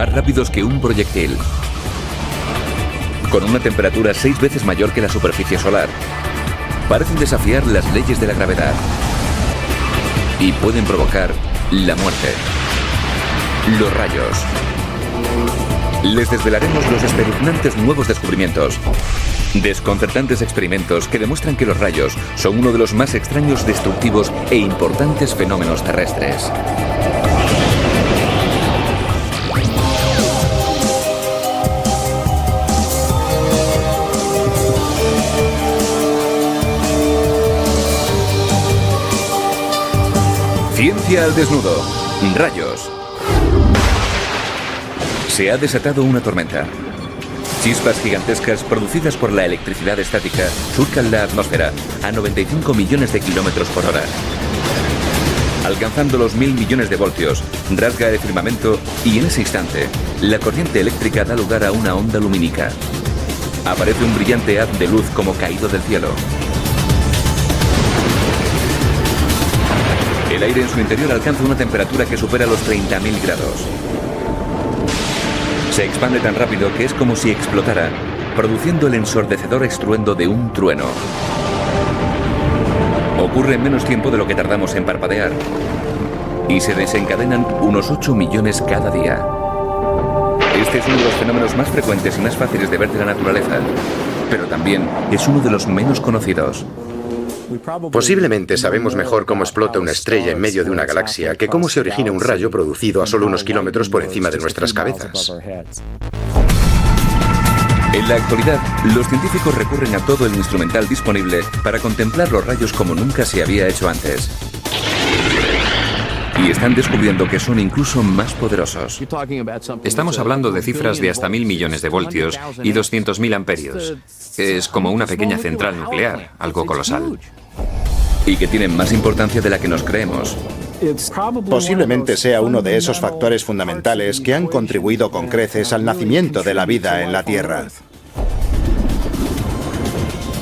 más rápidos que un proyectil, con una temperatura 6 veces mayor que la superficie solar. Parecen desafiar las leyes de la gravedad y pueden provocar la muerte. Los rayos. Les desvelaremos los espeluznantes nuevos descubrimientos. Desconcertantes experimentos que demuestran que los rayos son uno de los más extraños, destructivos e importantes fenómenos terrestres. Ciencia al desnudo. Rayos. Se ha desatado una tormenta. Chispas gigantescas producidas por la electricidad estática surcan la atmósfera a 95 millones de kilómetros por hora. Alcanzando los 1000 millones de voltios, rasga el firmamento y en ese instante, la corriente eléctrica da lugar a una onda lumínica. Aparece un brillante haz de luz como caído del cielo. El aire en su interior alcanza una temperatura que supera los 30.000 grados. Se expande tan rápido que es como si explotara, produciendo el ensordecedor estruendo de un trueno. Ocurre en menos tiempo de lo que tardamos en parpadear. Y se desencadenan unos 8 millones cada día. Este es uno de los fenómenos más frecuentes y más fáciles de ver de la naturaleza, pero también es uno de los menos conocidos. Posiblemente sabemos mejor cómo explota una estrella en medio de una galaxia que cómo se origina un rayo producido a solo unos kilómetros por encima de nuestras cabezas. En la actualidad, los científicos recurren a todo el instrumental disponible para contemplar los rayos como nunca se había hecho antes. Y están descubriendo que son incluso más poderosos. Estamos hablando de cifras de hasta 1000 millones de voltios y 200.000 amperios. Es como una pequeña central nuclear, algo colosal. Y que tienen más importancia de la que nos creemos. Posiblemente sea uno de esos factores fundamentales que han contribuido con creces al nacimiento de la vida en la Tierra.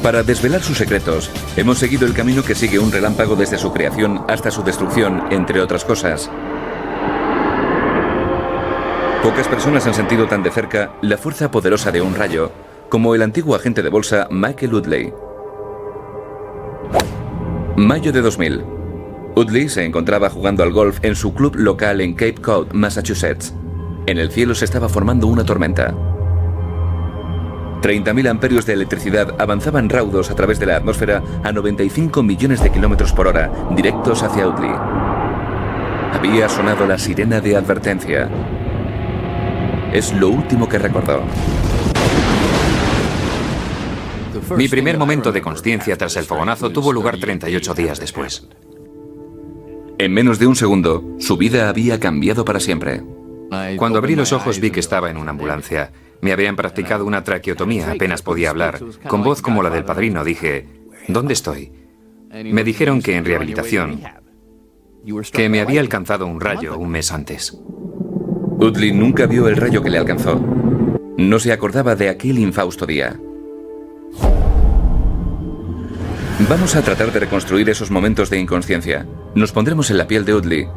Para desvelar sus secretos, hemos seguido el camino que sigue un relámpago desde su creación hasta su destrucción, entre otras cosas. Pocas personas han sentido tan de cerca la fuerza poderosa de un rayo como el antiguo agente de bolsa Michael Utley. Mayo de 2000. Utley se encontraba jugando al golf en su club local en Cape Cod, Massachusetts. En el cielo se estaba formando una tormenta. 30.000 amperios de electricidad avanzaban raudos a través de la atmósfera a 95 millones de kilómetros por hora, directos hacia Utley. Había sonado la sirena de advertencia. Es lo último que recordó. Mi primer momento de consciencia tras el fogonazo tuvo lugar 38 días después. En menos de un segundo, su vida había cambiado para siempre. Cuando abrí los ojos vi que estaba en una ambulancia. Me habían practicado una traqueotomía, apenas podía hablar. Con voz como la del padrino dije, ¿dónde estoy? Me dijeron que en rehabilitación, que me había alcanzado un rayo un mes antes. Utley nunca vio el rayo que le alcanzó. No se acordaba de aquel infausto día. Vamos a tratar de reconstruir esos momentos de inconsciencia. Nos pondremos en la piel de Utley,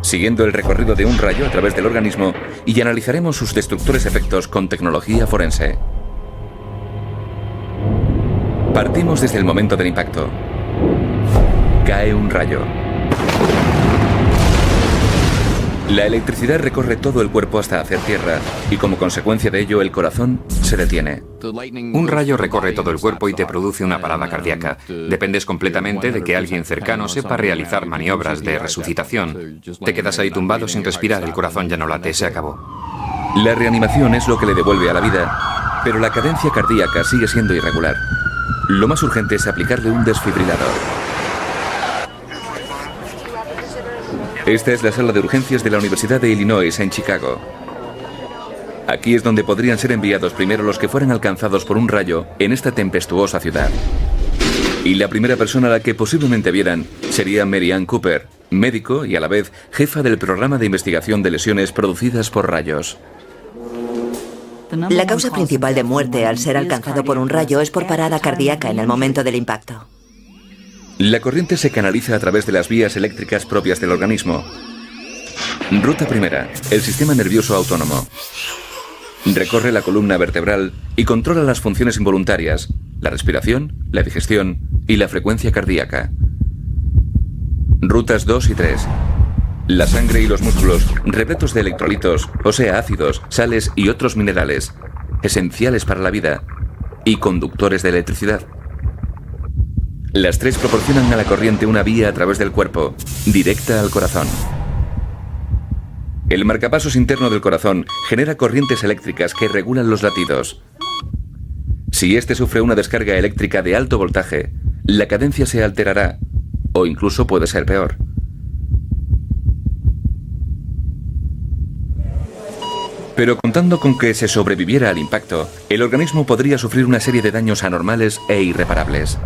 siguiendo el recorrido de un rayo a través del organismo, y analizaremos sus destructores efectos con tecnología forense. Partimos desde el momento del impacto. Cae un rayo. La electricidad recorre todo el cuerpo hasta hacer tierra, y como consecuencia de ello el corazón se detiene. Un rayo recorre todo el cuerpo y te produce una parada cardíaca. Dependes completamente de que alguien cercano sepa realizar maniobras de resucitación. Te quedas ahí tumbado sin respirar, el corazón ya no late, se acabó. La reanimación es lo que le devuelve a la vida, pero la cadencia cardíaca sigue siendo irregular. Lo más urgente es aplicarle un desfibrilador. Esta es la sala de urgencias de la Universidad de Illinois en Chicago. Aquí es donde podrían ser enviados primero los que fueran alcanzados por un rayo en esta tempestuosa ciudad. Y la primera persona a la que posiblemente vieran sería Mary Ann Cooper, médico y a la vez jefa del programa de investigación de lesiones producidas por rayos. La causa principal de muerte al ser alcanzado por un rayo es por parada cardíaca en el momento del impacto. La corriente se canaliza a través de las vías eléctricas propias del organismo. Ruta primera, el sistema nervioso autónomo. Recorre la columna vertebral y controla las funciones involuntarias, la respiración, la digestión y la frecuencia cardíaca. Rutas 2 y 3. La sangre y los músculos, repletos de electrolitos, o sea, ácidos, sales y otros minerales, esenciales para la vida, y conductores de electricidad. Las 3 proporcionan a la corriente una vía a través del cuerpo, directa al corazón. El marcapasos interno del corazón genera corrientes eléctricas que regulan los latidos. Si este sufre una descarga eléctrica de alto voltaje, la cadencia se alterará, o incluso puede ser peor. Pero contando con que se sobreviviera al impacto, el organismo podría sufrir una serie de daños anormales e irreparables.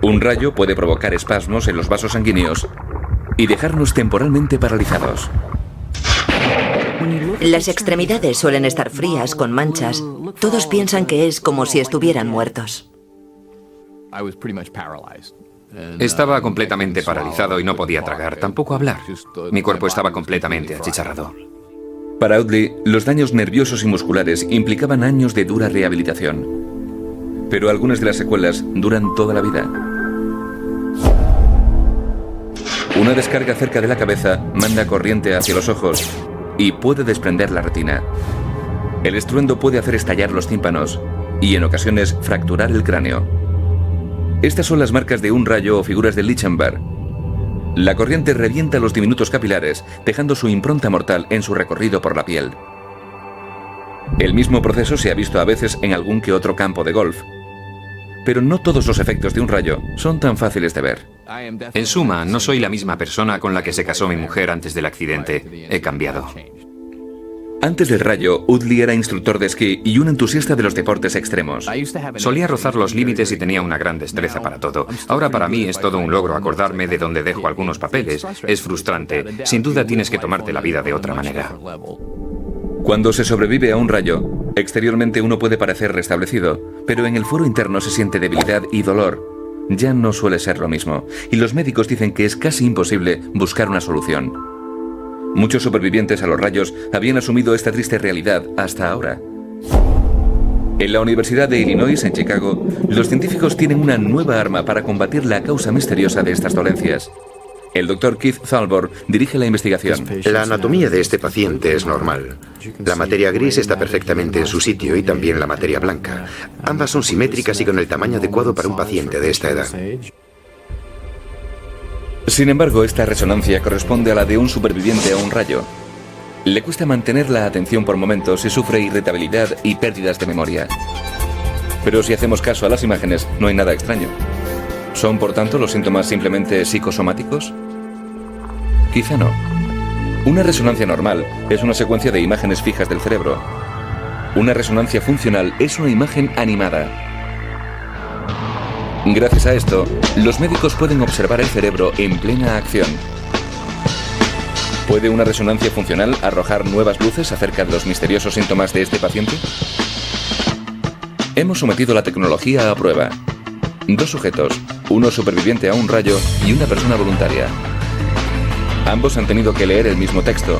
Un rayo puede provocar espasmos en los vasos sanguíneos y dejarnos temporalmente paralizados. Las extremidades suelen estar frías, con manchas. Todos piensan que es como si estuvieran muertos. Estaba completamente paralizado y no podía tragar, tampoco hablar. Mi cuerpo estaba completamente achicharrado. Para Audley, los daños nerviosos y musculares implicaban años de dura rehabilitación. Pero algunas de las secuelas duran toda la vida. Una descarga cerca de la cabeza manda corriente hacia los ojos y puede desprender la retina. El estruendo puede hacer estallar los tímpanos y en ocasiones fracturar el cráneo. Estas son las marcas de un rayo o figuras de Lichtenberg. La corriente revienta los diminutos capilares, dejando su impronta mortal en su recorrido por la piel. El mismo proceso se ha visto a veces en algún que otro campo de golf. Pero no todos los efectos de un rayo son tan fáciles de ver. En suma, no soy la misma persona con la que se casó mi mujer antes del accidente. He cambiado. Antes del rayo, Audley era instructor de esquí y un entusiasta de los deportes extremos. Solía rozar los límites y tenía una gran destreza para todo. Ahora para mí es todo un logro acordarme de dónde dejo algunos papeles. Es frustrante. Sin duda tienes que tomarte la vida de otra manera. Cuando se sobrevive a un rayo, exteriormente uno puede parecer restablecido, pero en el fuero interno se siente debilidad y dolor. Ya no suele ser lo mismo, y los médicos dicen que es casi imposible buscar una solución. Muchos supervivientes a los rayos habían asumido esta triste realidad hasta ahora. En la Universidad de Illinois, en Chicago, los científicos tienen una nueva arma para combatir la causa misteriosa de estas dolencias. El Dr. Keith Thalbor dirige la investigación. La anatomía de este paciente es normal. La materia gris está perfectamente en su sitio y también la materia blanca. Ambas son simétricas y con el tamaño adecuado para un paciente de esta edad. Sin embargo, esta resonancia corresponde a la de un superviviente a un rayo. Le cuesta mantener la atención por momentos y sufre irritabilidad y pérdidas de memoria. Pero si hacemos caso a las imágenes, no hay nada extraño. ¿Son, por tanto, los síntomas simplemente psicosomáticos? Quizá no. Una resonancia normal es una secuencia de imágenes fijas del cerebro. Una resonancia funcional es una imagen animada. Gracias a esto, los médicos pueden observar el cerebro en plena acción. ¿Puede una resonancia funcional arrojar nuevas luces acerca de los misteriosos síntomas de este paciente? Hemos sometido la tecnología a prueba. 2 sujetos, uno superviviente a un rayo y una persona voluntaria. Ambos han tenido que leer el mismo texto.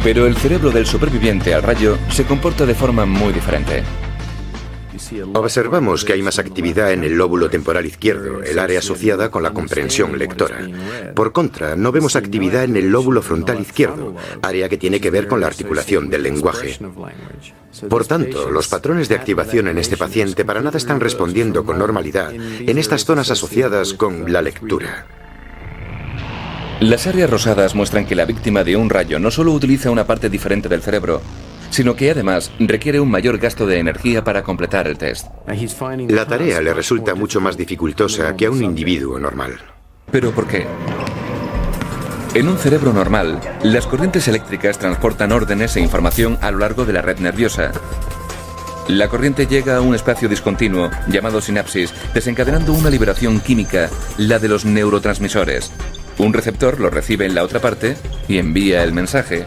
Pero el cerebro del superviviente al rayo se comporta de forma muy diferente. Observamos que hay más actividad en el lóbulo temporal izquierdo, el área asociada con la comprensión lectora. Por contra, no vemos actividad en el lóbulo frontal izquierdo, área que tiene que ver con la articulación del lenguaje. Por tanto, los patrones de activación en este paciente para nada están respondiendo con normalidad en estas zonas asociadas con la lectura. Las áreas rosadas muestran que la víctima de un rayo no solo utiliza una parte diferente del cerebro, sino que además requiere un mayor gasto de energía para completar el test. La tarea le resulta mucho más dificultosa que a un individuo normal. ¿Pero por qué? En un cerebro normal, las corrientes eléctricas transportan órdenes e información a lo largo de la red nerviosa. La corriente llega a un espacio discontinuo, llamado sinapsis, desencadenando una liberación química, la de los neurotransmisores. Un receptor lo recibe en la otra parte y envía el mensaje.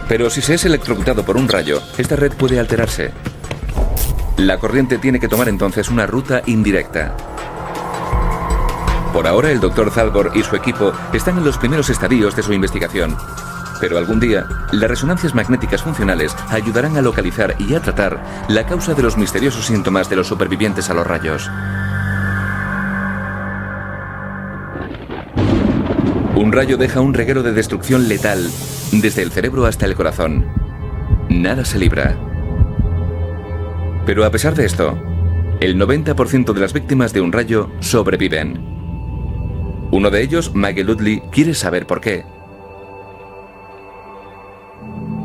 Pero si se es electrocutado por un rayo, esta red puede alterarse. La corriente tiene que tomar entonces una ruta indirecta. Por ahora, el Dr. Thalgor y su equipo están en los primeros estadios de su investigación. Pero algún día, las resonancias magnéticas funcionales ayudarán a localizar y a tratar la causa de los misteriosos síntomas de los supervivientes a los rayos. Un rayo deja un reguero de destrucción letal, desde el cerebro hasta el corazón. Nada se libra. Pero a pesar de esto, el 90% de las víctimas de un rayo sobreviven. Uno de ellos, Michael Utley, quiere saber por qué.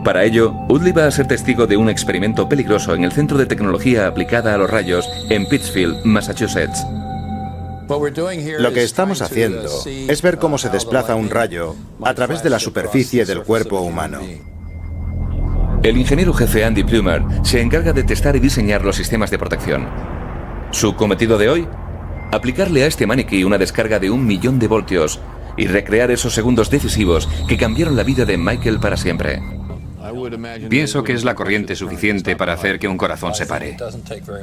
Para ello, Utley va a ser testigo de un experimento peligroso en el Centro de Tecnología Aplicada a los Rayos en Pittsfield, Massachusetts. Lo que estamos haciendo es ver cómo se desplaza un rayo a través de la superficie del cuerpo humano. El ingeniero jefe Andy Plumer se encarga de testar y diseñar los sistemas de protección. Su cometido de hoy, aplicarle a este maniquí una descarga de 1 millón de voltios y recrear esos segundos decisivos que cambiaron la vida de Michael para siempre. Pienso que es la corriente suficiente para hacer que un corazón se pare.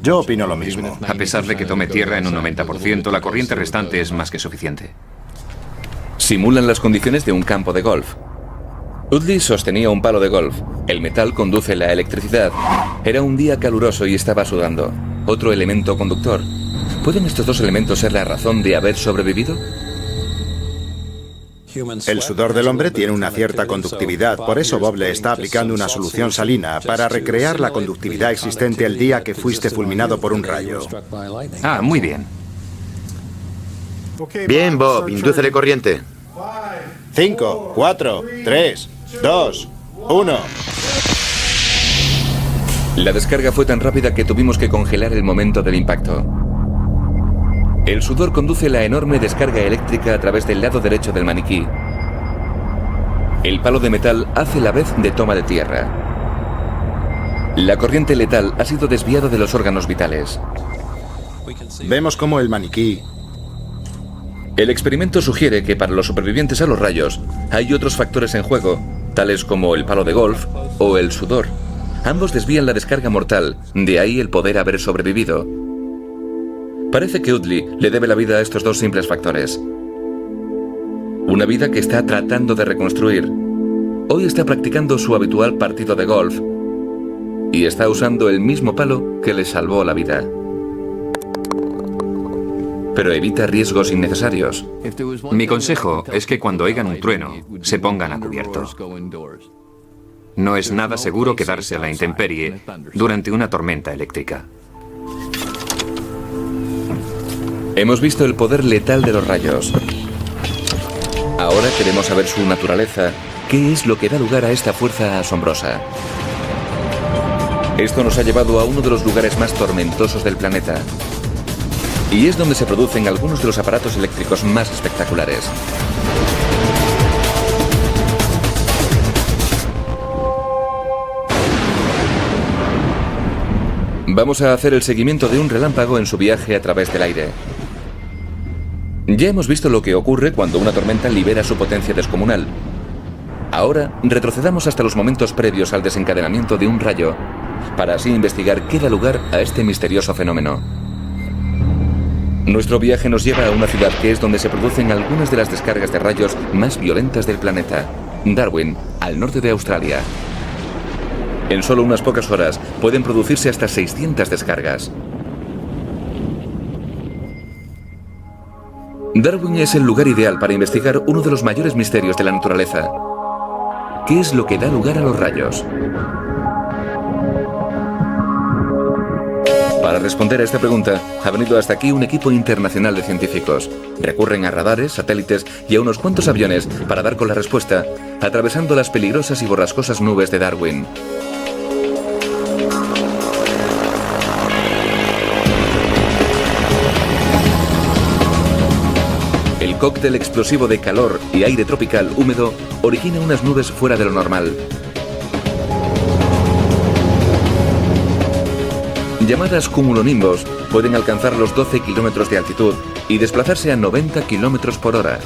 Yo opino lo mismo. A pesar de que tome tierra en un 90%, la corriente restante es más que suficiente. Simulan las condiciones de un campo de golf. Utley sostenía un palo de golf. El metal conduce la electricidad. Era un día caluroso y estaba sudando. Otro elemento conductor. ¿Pueden estos dos elementos ser la razón de haber sobrevivido? El sudor del hombre tiene una cierta conductividad, por eso Bob le está aplicando una solución salina para recrear la conductividad existente el día que fuiste fulminado por un rayo. Ah, muy bien. Bien, Bob, indúcele corriente. 5, 4, 3, 2, 1. La descarga fue tan rápida que tuvimos que congelar el momento del impacto. El sudor conduce la enorme descarga eléctrica a través del lado derecho del maniquí. El palo de metal hace la vez de toma de tierra. La corriente letal ha sido desviada de los órganos vitales. Vemos cómo el maniquí... El experimento sugiere que para los supervivientes a los rayos hay otros factores en juego, tales como el palo de golf o el sudor. Ambos desvían la descarga mortal, de ahí el poder haber sobrevivido. Parece que Utley le debe la vida a estos dos simples factores. Una vida que está tratando de reconstruir. Hoy está practicando su habitual partido de golf y está usando el mismo palo que le salvó la vida. Pero evita riesgos innecesarios. Mi consejo es que cuando oigan un trueno, se pongan a cubierto. No es nada seguro quedarse a la intemperie durante una tormenta eléctrica. Hemos visto el poder letal de los rayos. Ahora queremos saber su naturaleza. ¿Qué es lo que da lugar a esta fuerza asombrosa? Esto nos ha llevado a uno de los lugares más tormentosos del planeta. Y es donde se producen algunos de los aparatos eléctricos más espectaculares. Vamos a hacer el seguimiento de un relámpago en su viaje a través del aire. Ya hemos visto lo que ocurre cuando una tormenta libera su potencia descomunal. Ahora retrocedamos hasta los momentos previos al desencadenamiento de un rayo, para así investigar qué da lugar a este misterioso fenómeno. Nuestro viaje nos lleva a una ciudad que es donde se producen algunas de las descargas de rayos más violentas del planeta, Darwin, al norte de Australia. En solo unas pocas horas pueden producirse hasta 600 descargas. Darwin es el lugar ideal para investigar uno de los mayores misterios de la naturaleza. ¿Qué es lo que da lugar a los rayos? Para responder a esta pregunta, ha venido hasta aquí un equipo internacional de científicos. Recurren a radares, satélites y a unos cuantos aviones para dar con la respuesta, atravesando las peligrosas y borrascosas nubes de Darwin. El cóctel explosivo de calor y aire tropical húmedo origina unas nubes fuera de lo normal. Llamadas cumulonimbos, pueden alcanzar los 12 kilómetros de altitud y desplazarse a 90 kilómetros por hora.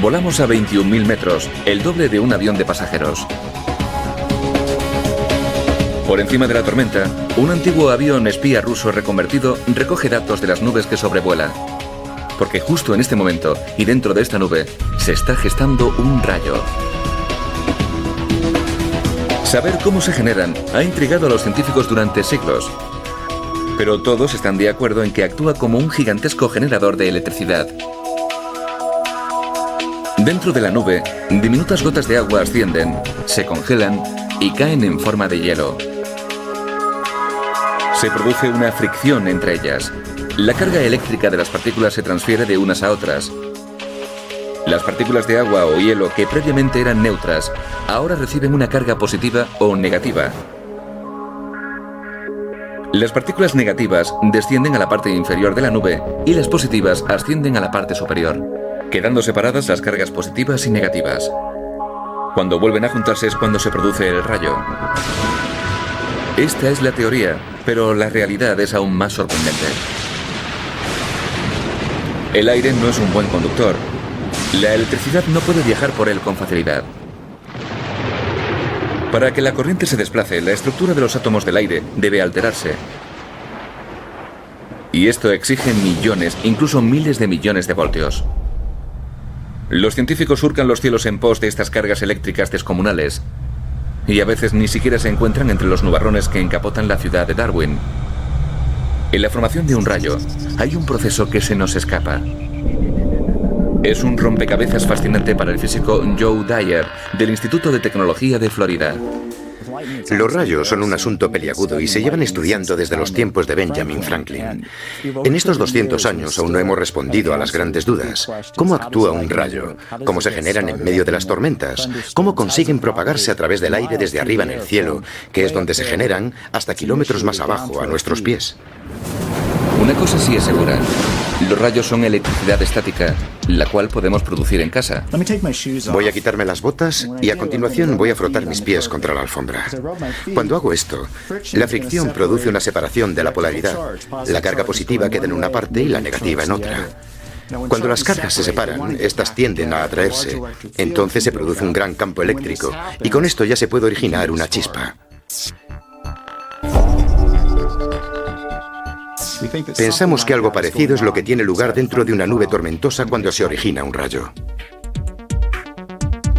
Volamos a 21.000 metros, el doble de un avión de pasajeros. Por encima de la tormenta, un antiguo avión espía ruso reconvertido recoge datos de las nubes que sobrevuela. Porque justo en este momento, y dentro de esta nube, se está gestando un rayo. Saber cómo se generan ha intrigado a los científicos durante siglos. Pero todos están de acuerdo en que actúa como un gigantesco generador de electricidad. Dentro de la nube, diminutas gotas de agua ascienden, se congelan y caen en forma de hielo. Se produce una fricción entre ellas. La carga eléctrica de las partículas se transfiere de unas a otras. Las partículas de agua o hielo que previamente eran neutras, ahora reciben una carga positiva o negativa. Las partículas negativas descienden a la parte inferior de la nube y las positivas ascienden a la parte superior, quedando separadas las cargas positivas y negativas. Cuando vuelven a juntarse es cuando se produce el rayo. Esta es la teoría, pero la realidad es aún más sorprendente. El aire no es un buen conductor. La electricidad no puede viajar por él con facilidad. Para que la corriente se desplace, la estructura de los átomos del aire debe alterarse. Y esto exige millones, incluso miles de millones de voltios. Los científicos surcan los cielos en pos de estas cargas eléctricas descomunales. Y a veces ni siquiera se encuentran entre los nubarrones que encapotan la ciudad de Darwin. En la formación de un rayo, hay un proceso que se nos escapa. Es un rompecabezas fascinante para el físico Joe Dyer, del Instituto de Tecnología de Florida. Los rayos son un asunto peliagudo y se llevan estudiando desde los tiempos de Benjamin Franklin. En estos 200 años aún no hemos respondido a las grandes dudas. ¿Cómo actúa un rayo? ¿Cómo se generan en medio de las tormentas? ¿Cómo consiguen propagarse a través del aire desde arriba en el cielo, que es donde se generan, hasta kilómetros más abajo, a nuestros pies? Una cosa sí es segura. Los rayos son electricidad estática, la cual podemos producir en casa. Voy a quitarme las botas y a continuación voy a frotar mis pies contra la alfombra. Cuando hago esto, la fricción produce una separación de la polaridad. La carga positiva queda en una parte y la negativa en otra. Cuando las cargas se separan, estas tienden a atraerse. Entonces se produce un gran campo eléctrico y con esto ya se puede originar una chispa. Pensamos que algo parecido es lo que tiene lugar dentro de una nube tormentosa cuando se origina un rayo.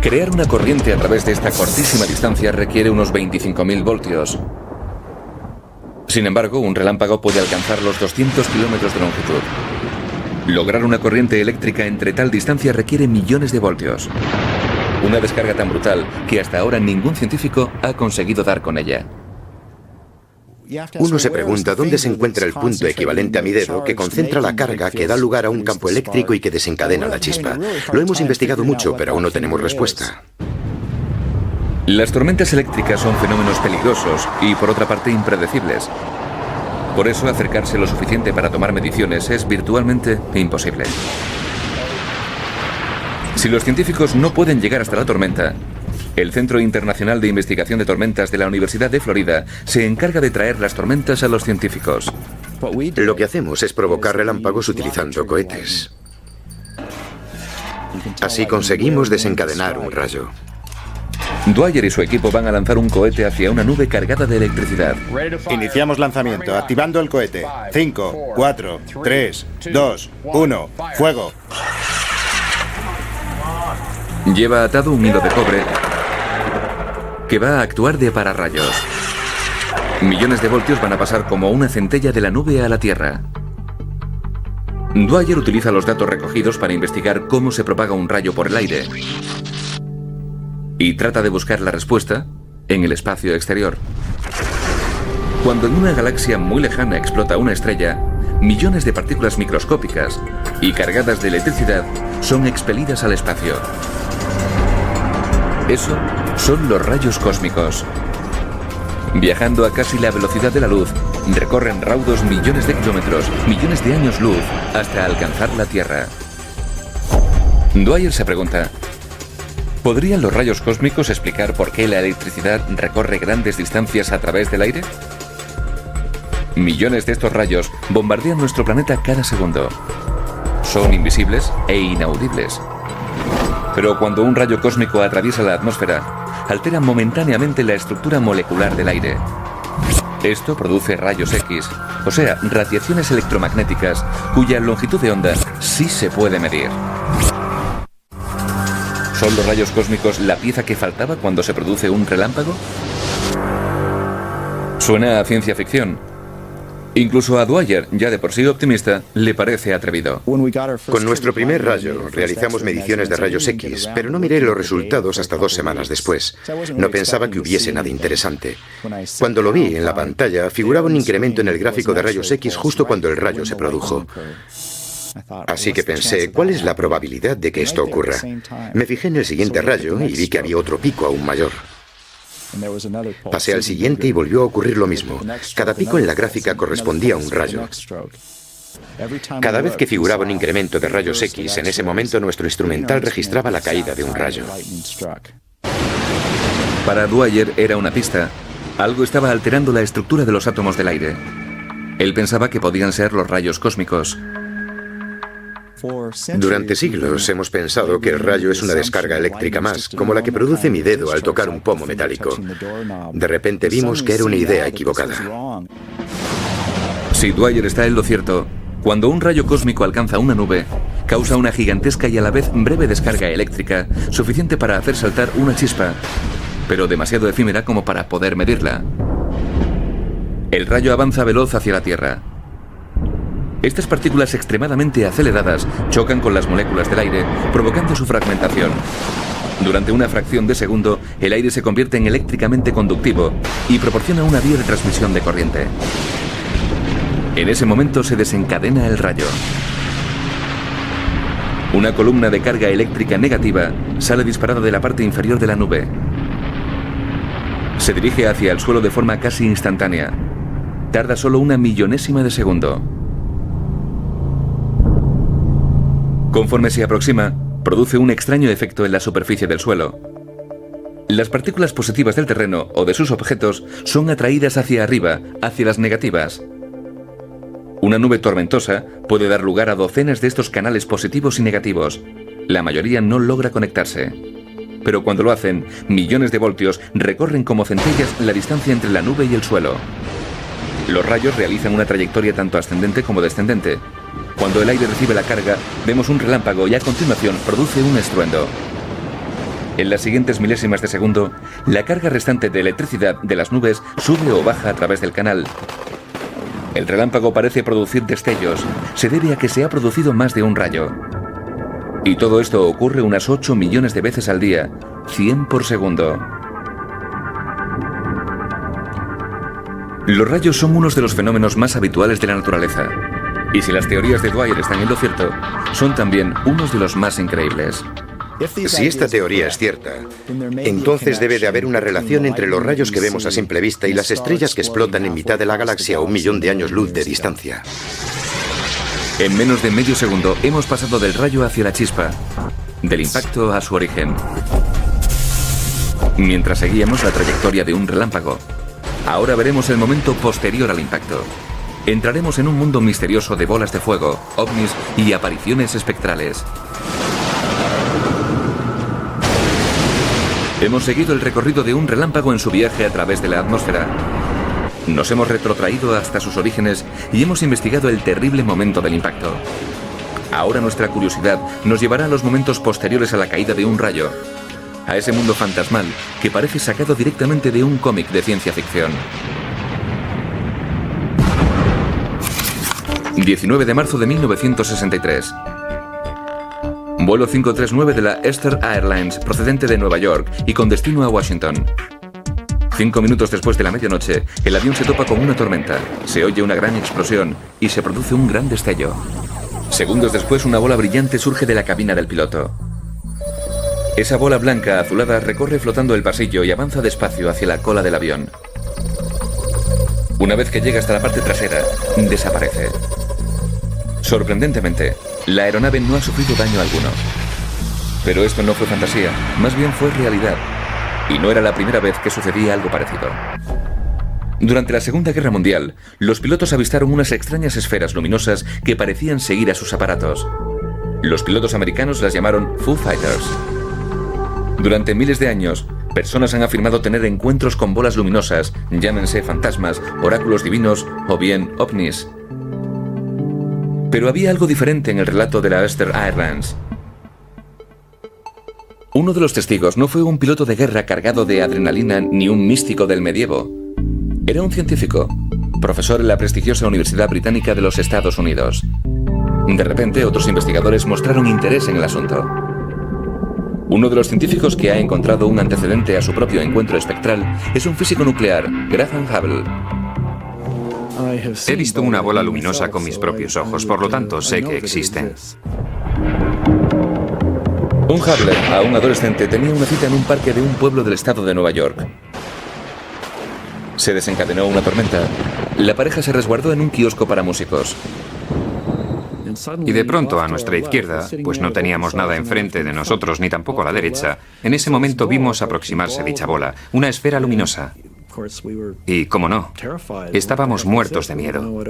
Crear una corriente a través de esta cortísima distancia requiere unos 25.000 voltios. Sin embargo, un relámpago puede alcanzar los 200 kilómetros de longitud. Lograr una corriente eléctrica entre tal distancia requiere millones de voltios. Una descarga tan brutal que hasta ahora ningún científico ha conseguido dar con ella. Uno se pregunta dónde se encuentra el punto equivalente a mi dedo que concentra la carga que da lugar a un campo eléctrico y que desencadena la chispa. Lo hemos investigado mucho, pero aún no tenemos respuesta. Las tormentas eléctricas son fenómenos peligrosos y, por otra parte, impredecibles. Por eso, acercarse lo suficiente para tomar mediciones es virtualmente imposible. Si los científicos no pueden llegar hasta la tormenta, el Centro Internacional de Investigación de Tormentas de la Universidad de Florida se encarga de traer las tormentas a los científicos. Lo que hacemos es provocar relámpagos utilizando cohetes. Así conseguimos desencadenar un rayo. Dwyer y su equipo van a lanzar un cohete hacia una nube cargada de electricidad. Iniciamos lanzamiento, activando el cohete. 5, 4, 3, 2, 1, fuego. Lleva atado un hilo de cobre que va a actuar de pararrayos. Millones de voltios van a pasar como una centella de la nube a la Tierra. Dwyer utiliza los datos recogidos para investigar cómo se propaga un rayo por el aire y trata de buscar la respuesta en el espacio exterior. Cuando en una galaxia muy lejana explota una estrella, millones de partículas microscópicas y cargadas de electricidad son expelidas al espacio. Eso son los rayos cósmicos. Viajando a casi la velocidad de la luz, recorren raudos millones de kilómetros, millones de años luz, hasta alcanzar la Tierra. Dwyer se pregunta, ¿podrían los rayos cósmicos explicar por qué la electricidad recorre grandes distancias a través del aire? Millones de estos rayos bombardean nuestro planeta cada segundo. Son invisibles e inaudibles. Pero cuando un rayo cósmico atraviesa la atmósfera, altera momentáneamente la estructura molecular del aire. Esto produce rayos X, o sea, radiaciones electromagnéticas cuya longitud de onda sí se puede medir. ¿Son los rayos cósmicos la pieza que faltaba cuando se produce un relámpago? Suena a ciencia ficción. Incluso a Dwyer, ya de por sí optimista, le parece atrevido. Con nuestro primer rayo realizamos mediciones de rayos X, pero no miré los resultados hasta 2 semanas después. No pensaba que hubiese nada interesante. Cuando lo vi en la pantalla, figuraba un incremento en el gráfico de rayos X justo cuando el rayo se produjo. Así que pensé, ¿cuál es la probabilidad de que esto ocurra? Me fijé en el siguiente rayo y vi que había otro pico aún mayor. Pasé al siguiente y volvió a ocurrir lo mismo. Cada pico en la gráfica correspondía a un rayo. Cada vez que figuraba un incremento de rayos X, en ese momento nuestro instrumental registraba la caída de un rayo. Para Dwyer era una pista. Algo estaba alterando la estructura de los átomos del aire. Él pensaba que podían ser los rayos cósmicos. Durante siglos hemos pensado que el rayo es una descarga eléctrica más, como la que produce mi dedo al tocar un pomo metálico. De repente vimos que era una idea equivocada. Si Dwyer está en lo cierto, cuando un rayo cósmico alcanza una nube, causa una gigantesca y a la vez breve descarga eléctrica, suficiente para hacer saltar una chispa, pero demasiado efímera como para poder medirla. El rayo avanza veloz hacia la Tierra. Estas partículas extremadamente aceleradas chocan con las moléculas del aire, provocando su fragmentación. Durante una fracción de segundo, el aire se convierte en eléctricamente conductivo y proporciona una vía de transmisión de corriente. En ese momento se desencadena el rayo. Una columna de carga eléctrica negativa sale disparada de la parte inferior de la nube. Se dirige hacia el suelo de forma casi instantánea. Tarda solo 1 millonésima de segundo. Conforme se aproxima, produce un extraño efecto en la superficie del suelo. Las partículas positivas del terreno o de sus objetos son atraídas hacia arriba, hacia las negativas. Una nube tormentosa puede dar lugar a docenas de estos canales positivos y negativos. La mayoría no logra conectarse. Pero cuando lo hacen, millones de voltios recorren como centellas la distancia entre la nube y el suelo. Los rayos realizan una trayectoria tanto ascendente como descendente. Cuando el aire recibe la carga, vemos un relámpago y a continuación produce un estruendo. En las siguientes milésimas de segundo, la carga restante de electricidad de las nubes sube o baja a través del canal. El relámpago parece producir destellos. Se debe a que se ha producido más de un rayo. Y todo esto ocurre unas 8 millones de veces al día, 100 por segundo. Los rayos son unos de los fenómenos más habituales de la naturaleza. Y si las teorías de Dwyer están en lo cierto, son también unos de los más increíbles. Si esta teoría es cierta, entonces debe de haber una relación entre los rayos que vemos a simple vista y las estrellas que explotan en mitad de la galaxia a 1 millón de años luz de distancia. En menos de medio segundo hemos pasado del rayo hacia la chispa, del impacto a su origen. Mientras seguíamos la trayectoria de un relámpago, ahora veremos el momento posterior al impacto. Entraremos en un mundo misterioso de bolas de fuego, ovnis y apariciones espectrales. Hemos seguido el recorrido de un relámpago en su viaje a través de la atmósfera. Nos hemos retrotraído hasta sus orígenes y hemos investigado el terrible momento del impacto. Ahora nuestra curiosidad nos llevará a los momentos posteriores a la caída de un rayo, a ese mundo fantasmal que parece sacado directamente de un cómic de ciencia ficción. 19 de marzo de 1963. Vuelo 539 de la Eastern Airlines procedente de Nueva York y con destino a Washington. 5 minutos después de la medianoche, el avión se topa con una tormenta, se oye una gran explosión y se produce un gran destello. Segundos después, una bola brillante surge de la cabina del piloto. Esa bola blanca azulada recorre flotando el pasillo y avanza despacio hacia la cola del avión. Una vez que llega hasta la parte trasera, desaparece. Sorprendentemente, la aeronave no ha sufrido daño alguno. Pero esto no fue fantasía, más bien fue realidad. Y no era la primera vez que sucedía algo parecido. Durante la Segunda Guerra Mundial, los pilotos avistaron unas extrañas esferas luminosas que parecían seguir a sus aparatos. Los pilotos americanos las llamaron Foo Fighters. Durante miles de años, Personas han afirmado tener encuentros con bolas luminosas, llámense fantasmas, oráculos divinos o bien ovnis. Pero había algo diferente en el relato de la Ulster Airlines. Uno de los testigos no fue un piloto de guerra cargado de adrenalina ni un místico del medievo. Era un científico, profesor en la prestigiosa Universidad Británica de los Estados Unidos. De repente, otros investigadores mostraron interés en el asunto. Uno de los científicos que ha encontrado un antecedente a su propio encuentro espectral es un físico nuclear, Graham Hubble. He visto una bola luminosa con mis propios ojos, por lo tanto sé que existen. Un Hubble, a un adolescente, tenía una cita en un parque de un pueblo del estado de Nueva York. Se desencadenó una tormenta. La pareja se resguardó en un kiosco para músicos. Y de pronto a nuestra izquierda, pues no teníamos nada enfrente de nosotros ni tampoco a la derecha, en ese momento vimos aproximarse dicha bola, una esfera luminosa. Y, cómo no, estábamos muertos de miedo.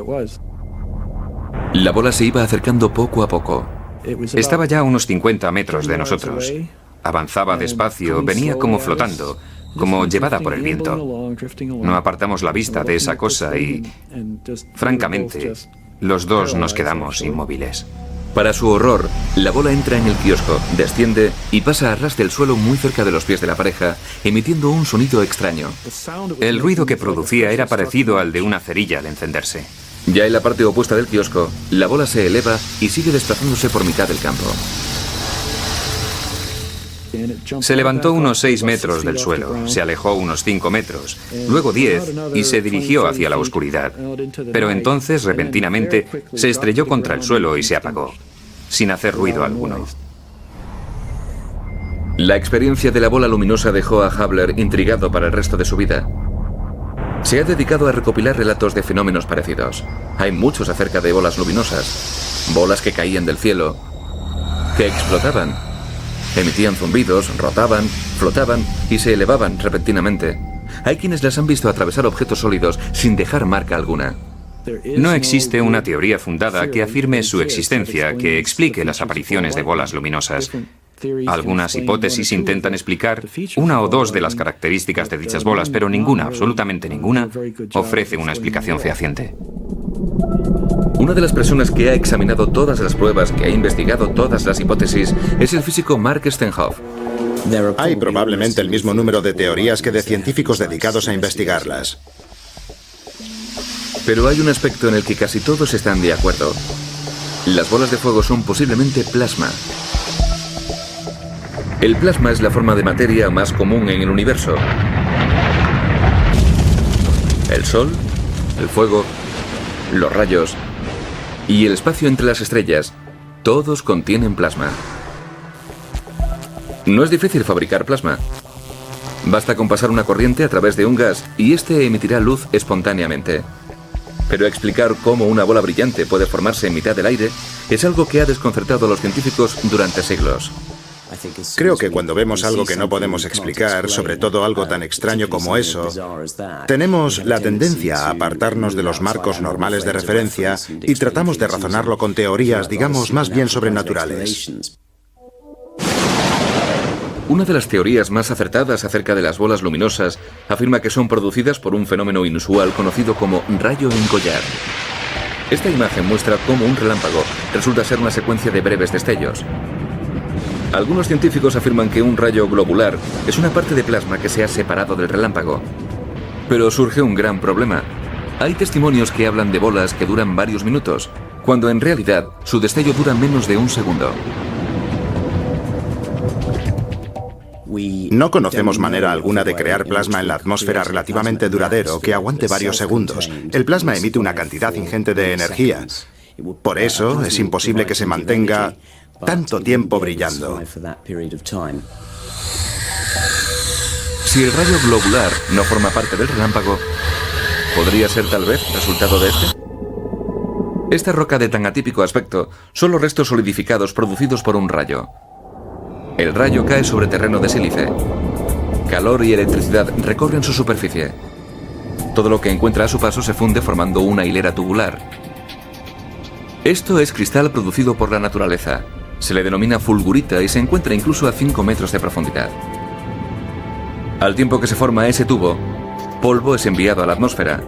La bola se iba acercando poco a poco. Estaba ya a unos 50 metros de nosotros. Avanzaba despacio, venía como flotando, como llevada por el viento. No apartamos la vista de esa cosa y, francamente, los dos nos quedamos inmóviles. Para su horror, la bola entra en el kiosco, desciende y pasa a ras del suelo muy cerca de los pies de la pareja, emitiendo un sonido extraño. El ruido que producía era parecido al de una cerilla al encenderse. Ya en la parte opuesta del kiosco, la bola se eleva y sigue desplazándose por mitad del campo. Se levantó unos 6 metros del suelo, se alejó unos 5 metros, luego 10 y se dirigió hacia la oscuridad. Pero entonces, repentinamente, se estrelló contra el suelo y se apagó, sin hacer ruido alguno. La experiencia de la bola luminosa dejó a Hubble intrigado para el resto de su vida. Se ha dedicado a recopilar relatos de fenómenos parecidos. Hay muchos acerca de bolas luminosas, bolas que caían del cielo, que explotaban. Emitían zumbidos, rotaban, flotaban y se elevaban repentinamente. Hay quienes las han visto atravesar objetos sólidos sin dejar marca alguna. No existe una teoría fundada que afirme su existencia, que explique las apariciones de bolas luminosas. Algunas hipótesis intentan explicar una o dos de las características de dichas bolas, pero ninguna, absolutamente ninguna, ofrece una explicación fehaciente. Una de las personas que ha examinado todas las pruebas, que ha investigado todas las hipótesis, es el físico Mark Stenhoff. Hay probablemente el mismo número de teorías que de científicos dedicados a investigarlas. Pero hay un aspecto en el que casi todos están de acuerdo. Las bolas de fuego son posiblemente plasma. El plasma es la forma de materia más común en el universo. El Sol, el fuego, los rayos y el espacio entre las estrellas, todos contienen plasma. No es difícil fabricar plasma. Basta con pasar una corriente a través de un gas y este emitirá luz espontáneamente. Pero explicar cómo una bola brillante puede formarse en mitad del aire es algo que ha desconcertado a los científicos durante siglos. Creo que cuando vemos algo que no podemos explicar, sobre todo algo tan extraño como eso, tenemos la tendencia a apartarnos de los marcos normales de referencia y tratamos de razonarlo con teorías, digamos, más bien sobrenaturales. Una de las teorías más acertadas acerca de las bolas luminosas afirma que son producidas por un fenómeno inusual conocido como rayo en collar. Esta imagen muestra cómo un relámpago resulta ser una secuencia de breves destellos. Algunos científicos afirman que un rayo globular es una parte de plasma que se ha separado del relámpago. Pero surge un gran problema. Hay testimonios que hablan de bolas que duran varios minutos, cuando en realidad su destello dura menos de un segundo. No conocemos manera alguna de crear plasma en la atmósfera relativamente duradero que aguante varios segundos. El plasma emite una cantidad ingente de energía. Por eso es imposible que se mantenga tanto tiempo brillando. Si el rayo globular no forma parte del relámpago, ¿podría ser tal vez resultado de este? Esta roca de tan atípico aspecto son los restos solidificados producidos por un rayo. El rayo cae sobre terreno de sílice. Calor y electricidad recorren su superficie. Todo lo que encuentra a su paso se funde formando una hilera tubular. Esto es cristal producido por la naturaleza. Se le denomina fulgurita y se encuentra incluso a 5 metros de profundidad. Al tiempo que se forma ese tubo, polvo es enviado a la atmósfera.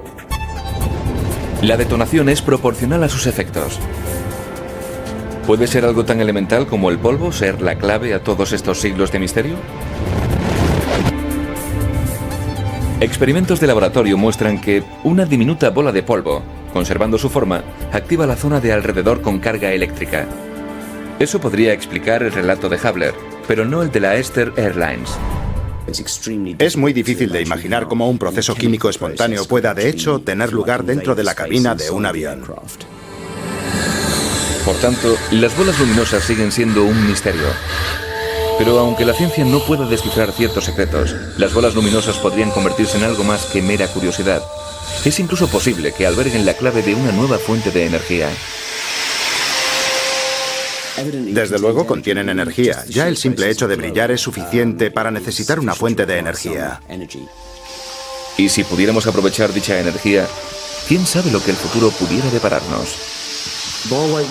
La detonación es proporcional a sus efectos. ¿Puede ser algo tan elemental como el polvo ser la clave a todos estos siglos de misterio? Experimentos de laboratorio muestran que una diminuta bola de polvo, conservando su forma, activa la zona de alrededor con carga eléctrica. Eso podría explicar el relato de Hubble, pero no el de la Esther Airlines. Es muy difícil de imaginar cómo un proceso químico espontáneo pueda, de hecho, tener lugar dentro de la cabina de un avión. Por tanto, las bolas luminosas siguen siendo un misterio. Pero aunque la ciencia no pueda descifrar ciertos secretos, las bolas luminosas podrían convertirse en algo más que mera curiosidad. Es incluso posible que alberguen la clave de una nueva fuente de energía. Desde luego contienen energía. Ya el simple hecho de brillar es suficiente para necesitar una fuente de energía. Y si pudiéramos aprovechar dicha energía, ¿quién sabe lo que el futuro pudiera depararnos?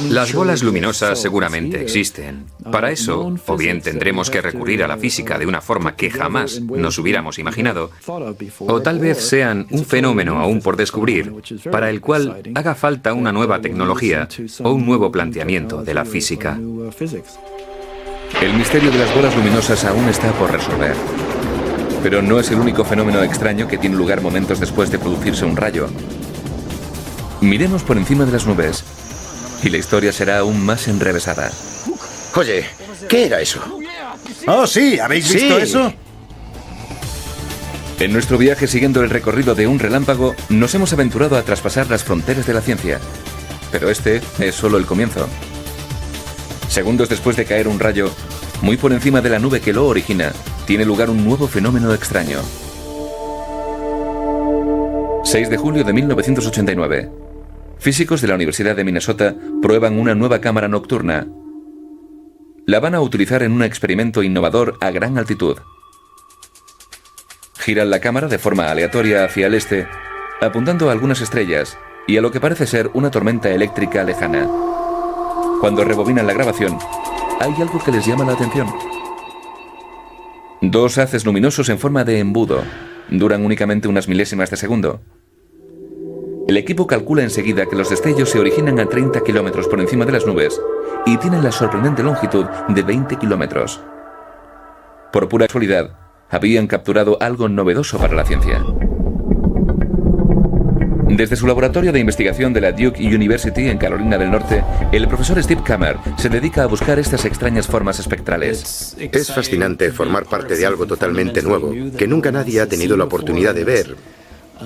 Las bolas luminosas seguramente existen. Para eso, o bien tendremos que recurrir a la física de una forma que jamás nos hubiéramos imaginado, o tal vez sean un fenómeno aún por descubrir, para el cual haga falta una nueva tecnología o un nuevo planteamiento de la física. El misterio de las bolas luminosas aún está por resolver. Pero no es el único fenómeno extraño que tiene lugar momentos después de producirse un rayo. Miremos por encima de las nubes y la historia será aún más enrevesada. Oye, ¿qué era eso? ¡Oh, sí! ¿Habéis visto eso? En nuestro viaje siguiendo el recorrido de un relámpago, nos hemos aventurado a traspasar las fronteras de la ciencia. Pero este es solo el comienzo. Segundos después de caer un rayo, muy por encima de la nube que lo origina, tiene lugar un nuevo fenómeno extraño. 6 de julio de 1989. Físicos de la Universidad de Minnesota prueban una nueva cámara nocturna. La van a utilizar en un experimento innovador a gran altitud. Giran la cámara de forma aleatoria hacia el este, apuntando a algunas estrellas y a lo que parece ser una tormenta eléctrica lejana. Cuando rebobinan la grabación, hay algo que les llama la atención. 2 haces luminosos en forma de embudo. Duran únicamente unas milésimas de segundo. El equipo calcula enseguida que los destellos se originan a 30 kilómetros por encima de las nubes y tienen la sorprendente longitud de 20 kilómetros. Por pura casualidad, habían capturado algo novedoso para la ciencia. Desde su laboratorio de investigación de la Duke University en Carolina del Norte, el profesor Steve Kammer se dedica a buscar estas extrañas formas espectrales. Es fascinante formar parte de algo totalmente nuevo, que nunca nadie ha tenido la oportunidad de ver.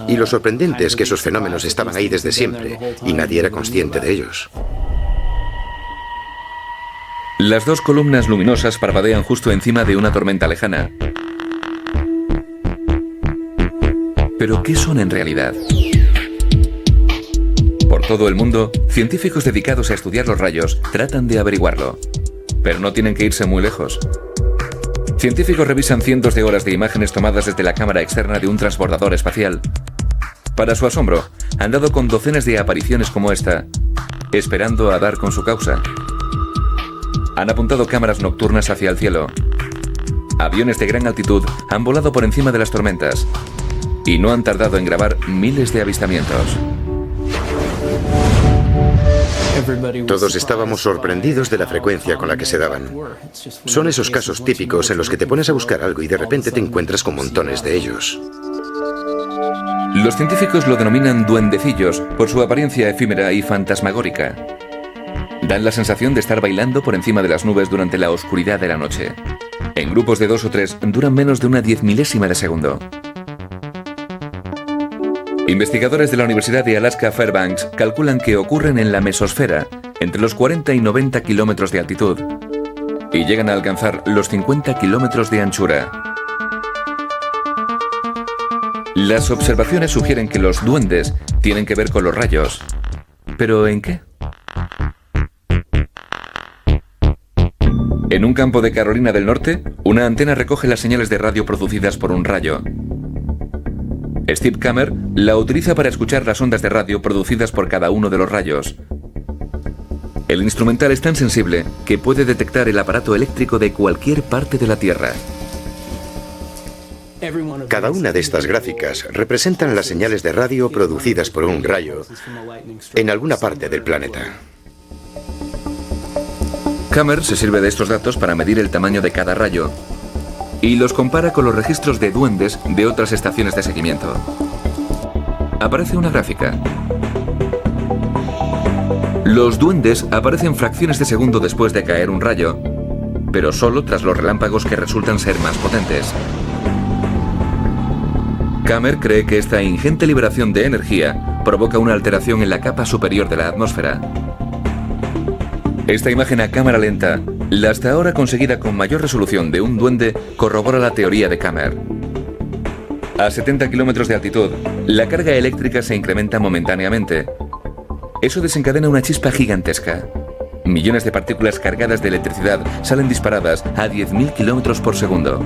Y lo sorprendente es que esos fenómenos estaban ahí desde siempre, y nadie era consciente de ellos. Las 2 columnas luminosas parpadean justo encima de una tormenta lejana. ¿Pero qué son en realidad? Por todo el mundo, científicos dedicados a estudiar los rayos tratan de averiguarlo. Pero no tienen que irse muy lejos. Científicos revisan cientos de horas de imágenes tomadas desde la cámara externa de un transbordador espacial. Para su asombro, han dado con docenas de apariciones como esta, esperando a dar con su causa. Han apuntado cámaras nocturnas hacia el cielo. Aviones de gran altitud han volado por encima de las tormentas y no han tardado en grabar miles de avistamientos. Todos estábamos sorprendidos de la frecuencia con la que se daban. Son esos casos típicos en los que te pones a buscar algo y de repente te encuentras con montones de ellos. Los científicos lo denominan duendecillos por su apariencia efímera y fantasmagórica. Dan la sensación de estar bailando por encima de las nubes durante la oscuridad de la noche. En grupos de 2 o 3 duran menos de una 10.000ª de segundo. Investigadores de la Universidad de Alaska Fairbanks calculan que ocurren en la mesosfera, entre los 40 y 90 kilómetros de altitud, y llegan a alcanzar los 50 kilómetros de anchura. Las observaciones sugieren que los duendes tienen que ver con los rayos. ¿Pero en qué? En un campo de Carolina del Norte, una antena recoge las señales de radio producidas por un rayo. Steve Kammer la utiliza para escuchar las ondas de radio producidas por cada uno de los rayos. El instrumental es tan sensible que puede detectar el aparato eléctrico de cualquier parte de la Tierra. Cada una de estas gráficas representan las señales de radio producidas por un rayo en alguna parte del planeta. Kammer se sirve de estos datos para medir el tamaño de cada rayo y los compara con los registros de duendes de otras estaciones de seguimiento. Aparece una gráfica. Los duendes aparecen fracciones de segundo después de caer un rayo, pero solo tras los relámpagos que resultan ser más potentes. Kammer cree que esta ingente liberación de energía provoca una alteración en la capa superior de la atmósfera. Esta imagen a cámara lenta, la hasta ahora conseguida con mayor resolución de un duende, corrobora la teoría de Kammer. A 70 kilómetros de altitud, la carga eléctrica se incrementa momentáneamente. Eso desencadena una chispa gigantesca. Millones de partículas cargadas de electricidad salen disparadas a 10.000 kilómetros por segundo.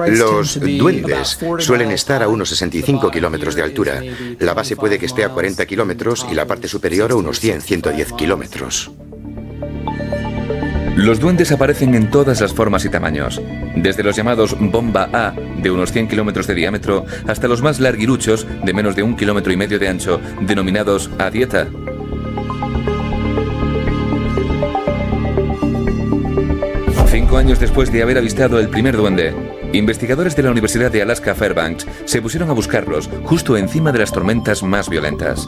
Los duendes suelen estar a unos 65 kilómetros de altura. La base puede que esté a 40 kilómetros y la parte superior a unos 100-110 kilómetros. Los duendes aparecen en todas las formas y tamaños, desde los llamados bomba A, de unos 100 kilómetros de diámetro, hasta los más larguiruchos, de menos de 1,5 kilómetros de ancho, denominados A dieta. Cinco años después de haber avistado el primer duende, investigadores de la Universidad de Alaska Fairbanks se pusieron a buscarlos justo encima de las tormentas más violentas.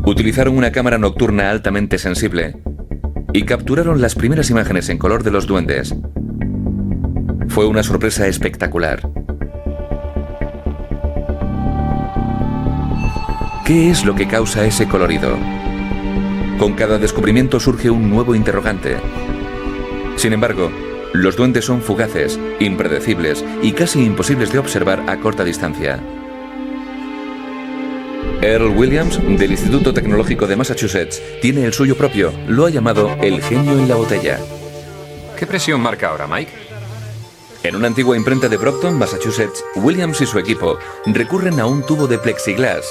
Utilizaron una cámara nocturna altamente sensible y capturaron las primeras imágenes en color de los duendes. Fue una sorpresa espectacular. ¿Qué es lo que causa ese colorido? Con cada descubrimiento surge un nuevo interrogante. Sin embargo, los duendes son fugaces, impredecibles y casi imposibles de observar a corta distancia. Earl Williams, del Instituto Tecnológico de Massachusetts, tiene el suyo propio. Lo ha llamado el genio en la botella. ¿Qué presión marca ahora, Mike? En una antigua imprenta de Brockton, Massachusetts, Williams y su equipo recurren a un tubo de plexiglas,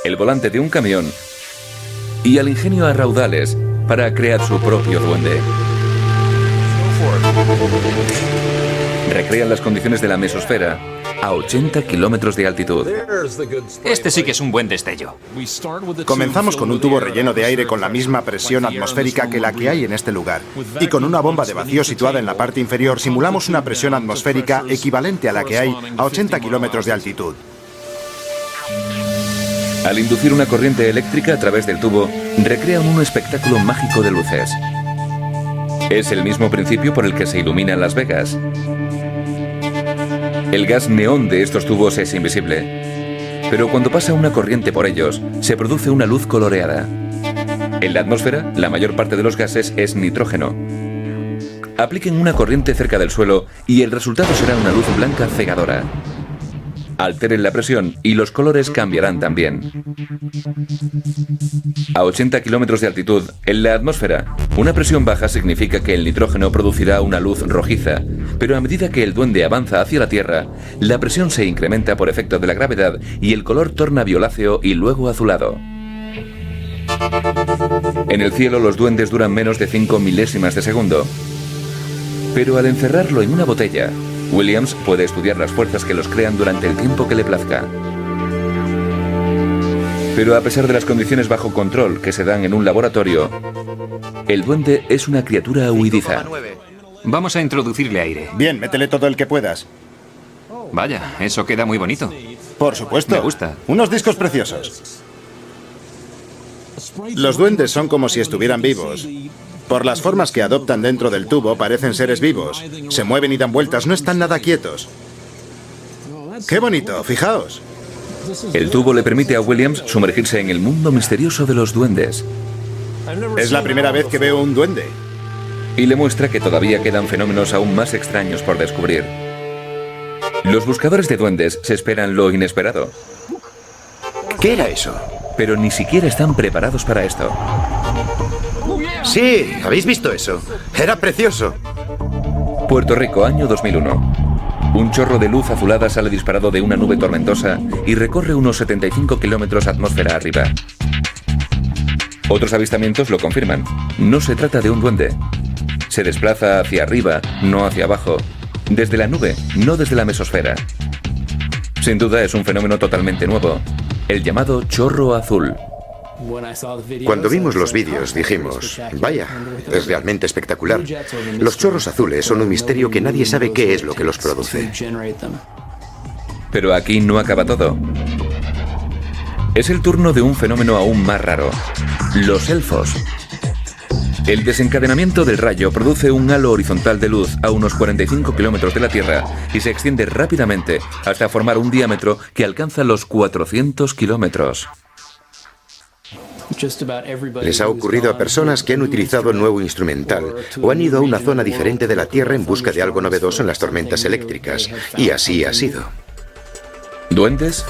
el volante de un camión y al ingenio a raudales para crear su propio duende. Recrean las condiciones de la mesosfera a 80 kilómetros de altitud. Este sí que es un buen destello. Comenzamos con un tubo relleno de aire con la misma presión atmosférica que la que hay en este lugar. Y con una bomba de vacío situada en la parte inferior simulamos una presión atmosférica equivalente a la que hay a 80 kilómetros de altitud. Al inducir una corriente eléctrica a través del tubo, recrean un espectáculo mágico de luces. Es el mismo principio por el que se ilumina Las Vegas. El gas neón de estos tubos es invisible, pero cuando pasa una corriente por ellos, se produce una luz coloreada. En la atmósfera, la mayor parte de los gases es nitrógeno. Apliquen una corriente cerca del suelo y el resultado será una luz blanca cegadora. Alteren la presión y los colores cambiarán también. A 80 kilómetros de altitud, en la atmósfera, una presión baja significa que el nitrógeno producirá una luz rojiza, pero a medida que el duende avanza hacia la Tierra, la presión se incrementa por efecto de la gravedad y el color torna violáceo y luego azulado. En el cielo los duendes duran menos de 5 milésimas de segundo, pero al encerrarlo en una botella, Williams puede estudiar las fuerzas que los crean durante el tiempo que le plazca. Pero a pesar de las condiciones bajo control que se dan en un laboratorio, el duende es una criatura huidiza. Vamos a introducirle aire. Bien, métele todo el que puedas. Vaya, eso queda muy bonito. Por supuesto. Me gusta. Unos discos preciosos. Los duendes son como si estuvieran vivos. Por las formas que adoptan dentro del tubo, parecen seres vivos. Se mueven y dan vueltas, no están nada quietos. ¡Qué bonito! Fijaos. El tubo le permite a Williams sumergirse en el mundo misterioso de los duendes. Es la primera vez que veo un duende. Y le muestra que todavía quedan fenómenos aún más extraños por descubrir. Los buscadores de duendes se esperan lo inesperado. ¿Qué era eso? Pero ni siquiera están preparados para esto. Sí, ¿habéis visto eso? Era precioso. Puerto Rico, año 2001. Un chorro de luz azulada sale disparado de una nube tormentosa y recorre unos 75 kilómetros atmósfera arriba. Otros avistamientos lo confirman. No se trata de un duende. se desplaza hacia arriba, no hacia abajo, desde la nube, no desde la mesosfera. Sin duda es un fenómeno totalmente nuevo, el llamado chorro azul. Cuando vimos los vídeos dijimos, vaya, es realmente espectacular. Los chorros azules son un misterio que nadie sabe qué es lo que los produce. Pero aquí no acaba todo. Es el turno de un fenómeno aún más raro, los elfos. El desencadenamiento del rayo produce un halo horizontal de luz a unos 45 kilómetros de la Tierra y se extiende rápidamente hasta formar un diámetro que alcanza los 400 kilómetros. Les ha ocurrido a personas que han utilizado el nuevo instrumental o han ido a una zona diferente de la Tierra en busca de algo novedoso en las tormentas eléctricas. Y así ha sido. ¿Duendes?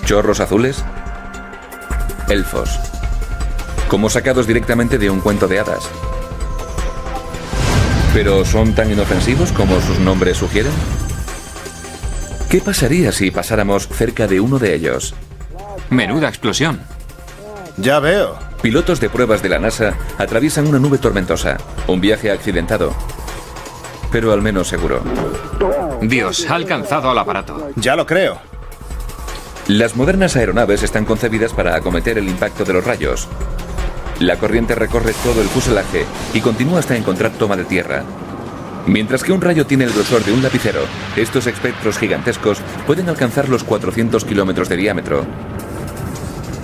¿Chorros azules? Elfos. Como sacados directamente de un cuento de hadas. ¿Pero son tan inofensivos como sus nombres sugieren? ¿Qué pasaría si pasáramos cerca de uno de ellos? Menuda explosión. Ya veo. Pilotos de pruebas de la NASA atraviesan una nube tormentosa. Un viaje accidentado, pero al menos seguro. Dios, ha alcanzado al aparato. Ya lo creo. Las modernas aeronaves están concebidas para acometer el impacto de los rayos. La corriente recorre todo el fuselaje y continúa hasta encontrar toma de tierra. Mientras que un rayo tiene el grosor de un lapicero, estos espectros gigantescos pueden alcanzar los 400 kilómetros de diámetro.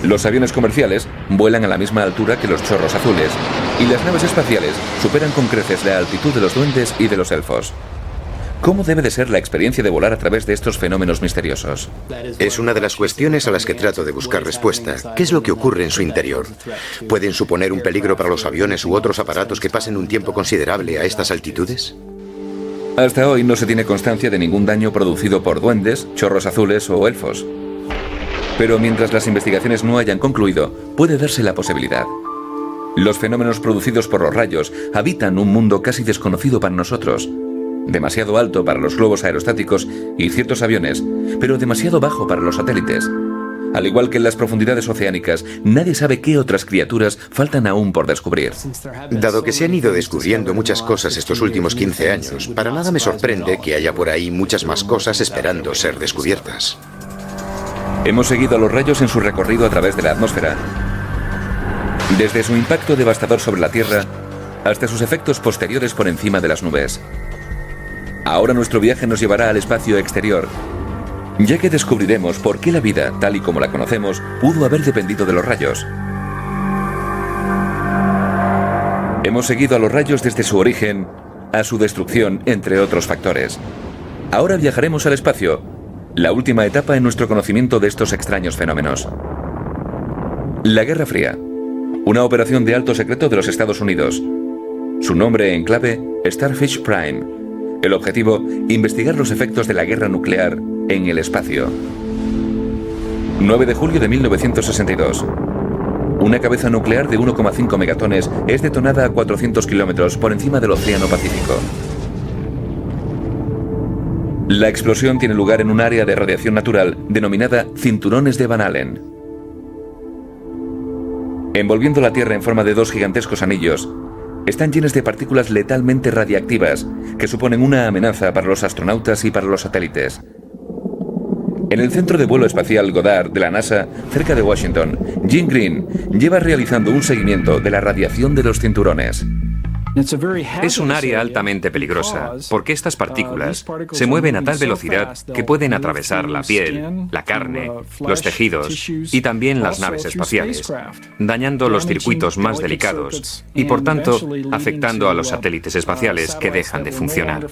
Los aviones comerciales vuelan a la misma altura que los chorros azules, y las naves espaciales superan con creces la altitud de los duendes y de los elfos. ¿Cómo debe de ser la experiencia de volar a través de estos fenómenos misteriosos? Es una de las cuestiones a las que trato de buscar respuesta. ¿Qué es lo que ocurre en su interior? ¿Pueden suponer un peligro para los aviones u otros aparatos que pasen un tiempo considerable a estas altitudes? Hasta hoy no se tiene constancia de ningún daño producido por duendes, chorros azules o elfos. Pero mientras las investigaciones no hayan concluido, puede darse la posibilidad. Los fenómenos producidos por los rayos habitan un mundo casi desconocido para nosotros. Demasiado alto para los globos aerostáticos y ciertos aviones, pero demasiado bajo para los satélites. Al igual que en las profundidades oceánicas, nadie sabe qué otras criaturas faltan aún por descubrir. Dado que se han ido descubriendo muchas cosas estos últimos 15 años, para nada me sorprende que haya por ahí muchas más cosas esperando ser descubiertas. Hemos seguido a los rayos en su recorrido a través de la atmósfera. Desde su impacto devastador sobre la Tierra hasta sus efectos posteriores por encima de las nubes. Ahora nuestro viaje nos llevará al espacio exterior, ya que descubriremos por qué la vida, tal y como la conocemos, pudo haber dependido de los rayos. Hemos seguido a los rayos desde su origen a su destrucción, entre otros factores. Ahora viajaremos al espacio, la última etapa en nuestro conocimiento de estos extraños fenómenos. La Guerra Fría, una operación de alto secreto de los Estados Unidos. Su nombre en clave, Starfish Prime. El objetivo, investigar los efectos de la guerra nuclear en el espacio. 9 de julio de 1962. Una cabeza nuclear de 1,5 megatones es detonada a 400 kilómetros por encima del Océano Pacífico. La explosión tiene lugar en un área de radiación natural denominada cinturones de Van Allen. Envolviendo la Tierra en forma de dos gigantescos anillos, están llenas de partículas letalmente radiactivas que suponen una amenaza para los astronautas y para los satélites. En el Centro de Vuelo Espacial Goddard de la NASA, cerca de Washington, Jim Green lleva realizando un seguimiento de la radiación de los cinturones. Es un área altamente peligrosa, porque estas partículas se mueven a tal velocidad que pueden atravesar la piel, la carne, los tejidos y también las naves espaciales, dañando los circuitos más delicados y, por tanto, afectando a los satélites espaciales que dejan de funcionar.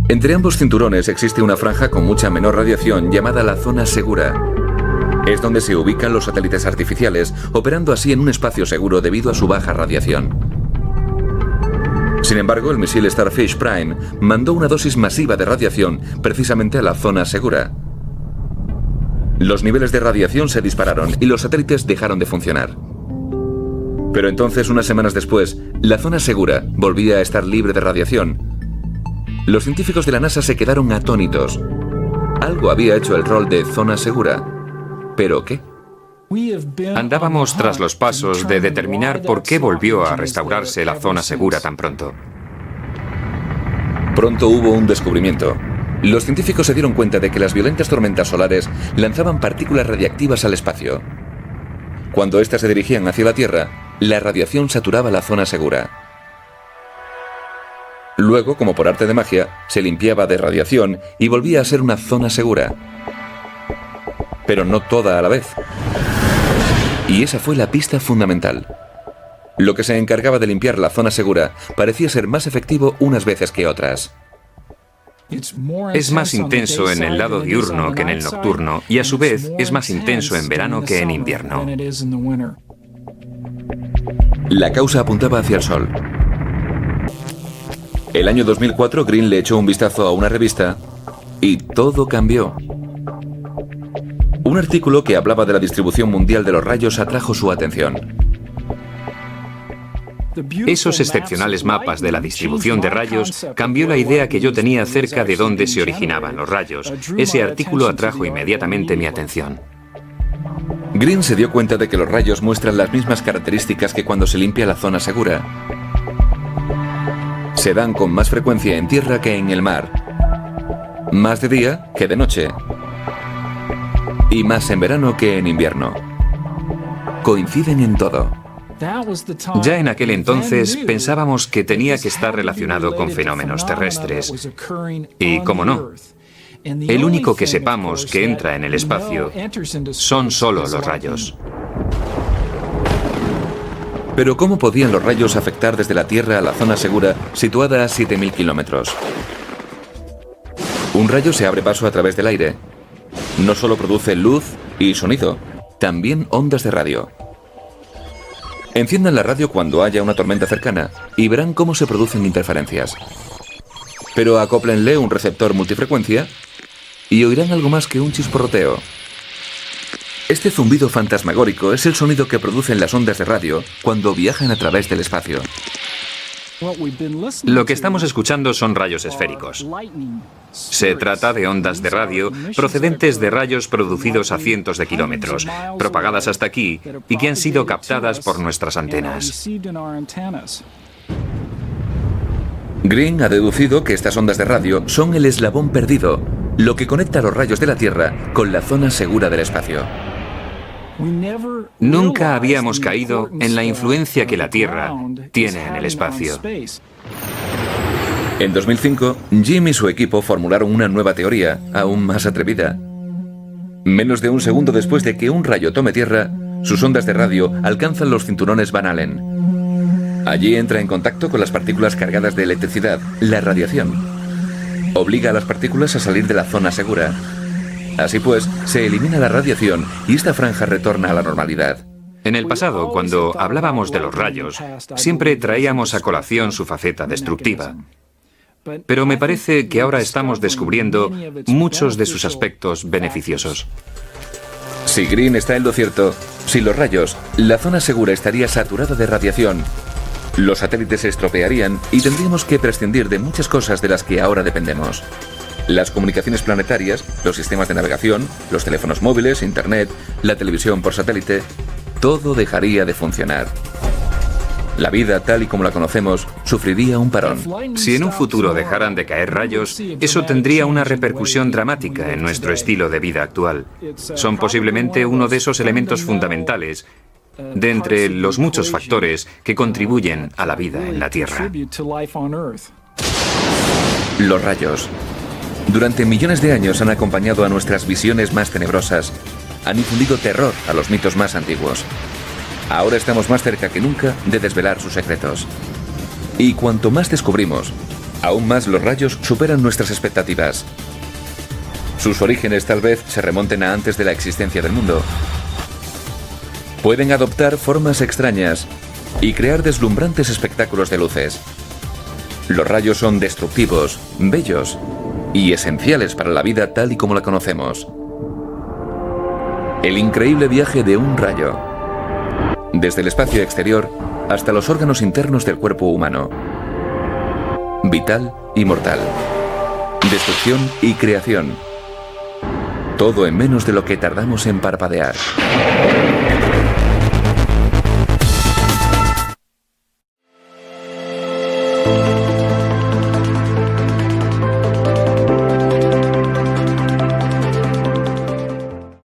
Entre ambos cinturones existe una franja con mucha menor radiación llamada la zona segura. Es donde se ubican los satélites artificiales, operando así en un espacio seguro debido a su baja radiación. Sin embargo, el misil Starfish Prime mandó una dosis masiva de radiación precisamente a la zona segura. Los niveles de radiación se dispararon y los satélites dejaron de funcionar. Pero entonces, unas semanas después, la zona segura volvía a estar libre de radiación. Los científicos de la NASA se quedaron atónitos. Algo había hecho el rol de zona segura. ¿Pero qué? Andábamos tras los pasos de determinar por qué volvió a restaurarse la zona segura tan pronto. Pronto hubo un descubrimiento. Los científicos se dieron cuenta de que las violentas tormentas solares lanzaban partículas radiactivas al espacio. Cuando éstas se dirigían hacia la Tierra, la radiación saturaba la zona segura. Luego, como por arte de magia, se limpiaba de radiación y volvía a ser una zona segura. Pero no toda a la vez. Y esa fue la pista fundamental. Lo que se encargaba de limpiar la zona segura parecía ser más efectivo unas veces que otras. Es más intenso en el lado diurno que en el nocturno y a su vez es más intenso en verano que en invierno. La causa apuntaba hacia el sol. El año 2004, Green le echó un vistazo a una revista y todo cambió. Un artículo que hablaba de la distribución mundial de los rayos atrajo su atención. Esos excepcionales mapas de la distribución de rayos cambió la idea que yo tenía acerca de dónde se originaban los rayos. Ese artículo atrajo inmediatamente mi atención. Green se dio cuenta de que los rayos muestran las mismas características que cuando se limpia la zona segura. Se dan con más frecuencia en tierra que en el mar, más de día que de noche, y más en verano que en invierno. Coinciden en todo. Ya en aquel entonces pensábamos que tenía que estar relacionado con fenómenos terrestres. Y cómo no, el único que sepamos que entra en el espacio son solo los rayos. Pero ¿cómo podían los rayos afectar desde la Tierra a la zona segura situada a 7.000 kilómetros? Un rayo se abre paso a través del aire. No solo produce luz y sonido, también ondas de radio. Enciendan la radio cuando haya una tormenta cercana y verán cómo se producen interferencias. Pero acóplenle un receptor multifrecuencia y oirán algo más que un chisporroteo. Este zumbido fantasmagórico es el sonido que producen las ondas de radio cuando viajan a través del espacio. Lo que estamos escuchando son rayos esféricos. Se trata de ondas de radio procedentes de rayos producidos a cientos de kilómetros, propagadas hasta aquí y que han sido captadas por nuestras antenas. Green ha deducido que estas ondas de radio son el eslabón perdido, lo que conecta los rayos de la Tierra con la zona segura del espacio. Nunca habíamos caído en la influencia que la Tierra tiene en el espacio. En 2005, Jim y su equipo formularon una nueva teoría, aún más atrevida. Menos de un segundo después de que un rayo tome tierra, sus ondas de radio alcanzan los cinturones Van Allen. Allí entra en contacto con las partículas cargadas de electricidad, la radiación. Obliga a las partículas a salir de la zona segura. Así pues, se elimina la radiación y esta franja retorna a la normalidad. En el pasado, cuando hablábamos de los rayos, siempre traíamos a colación su faceta destructiva. Pero me parece que ahora estamos descubriendo muchos de sus aspectos beneficiosos. Si Green está en lo cierto, sin los rayos, la zona segura estaría saturada de radiación. Los satélites se estropearían y tendríamos que prescindir de muchas cosas de las que ahora dependemos. Las comunicaciones planetarias, los sistemas de navegación, los teléfonos móviles, internet, la televisión por satélite, todo dejaría de funcionar. La vida, tal y como la conocemos, sufriría un parón. Si en un futuro dejaran de caer rayos, eso tendría una repercusión dramática en nuestro estilo de vida actual. Son posiblemente uno de esos elementos fundamentales de entre los muchos factores que contribuyen a la vida en la Tierra. Los rayos. Durante millones de años han acompañado a nuestras visiones más tenebrosas. Han infundido terror a los mitos más antiguos. Ahora estamos más cerca que nunca de desvelar sus secretos. Y cuanto más descubrimos, aún más los rayos superan nuestras expectativas. Sus orígenes tal vez se remonten a antes de la existencia del mundo. Pueden adoptar formas extrañas y crear deslumbrantes espectáculos de luces. Los rayos son destructivos, bellos y esenciales para la vida tal y como la conocemos. El increíble viaje de un rayo. Desde el espacio exterior hasta los órganos internos del cuerpo humano. Vital y mortal. Destrucción y creación. Todo en menos de lo que tardamos en parpadear.